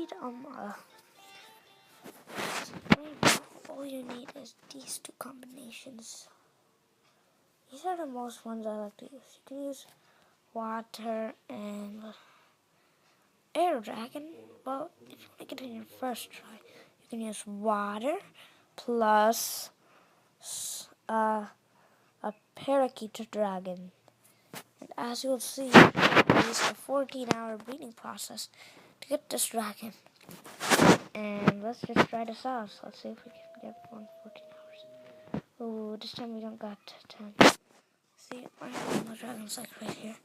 need all you need is these two combinations. These are the most ones I like to use. You can use water and air dragon. Well, if you want to get it in your first try, you can use water plus a parakeet dragon. And as you will see, it is a 14-hour breeding process to get this dragon. And let's just try this out. So let's see if we can get one in 14 hours. Oh, this time we don't got 10. See, I have my dragon's like right here.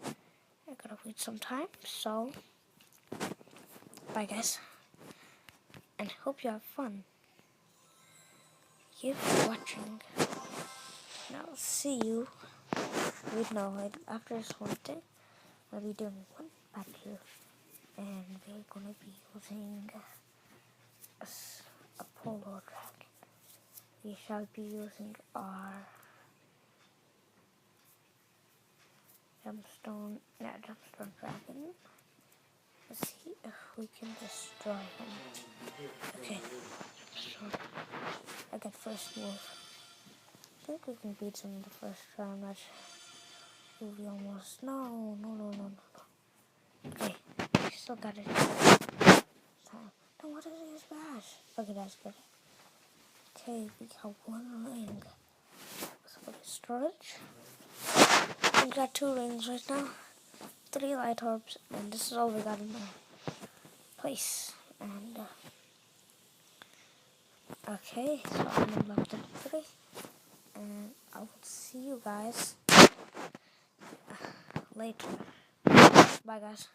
I gotta wait some time. So, bye guys. And hope you have fun. Keep watching. And I'll see you. After this one thing, I'll be doing one battle. And we're gonna be using a polo dragon. We shall be using our gemstone dragon. Let's see if we can destroy him. Okay, I got first move. I think we can beat him in the first round match. We almost no. Okay, we still got it. No, what is his bash? Okay, that's good. Okay, we got one ring. Let's go to storage. We got 2 rings right now, 3 light orbs, and this is all we got in the place. And okay, so I'm unlocked at 3, and I will see you guys later. Bye guys.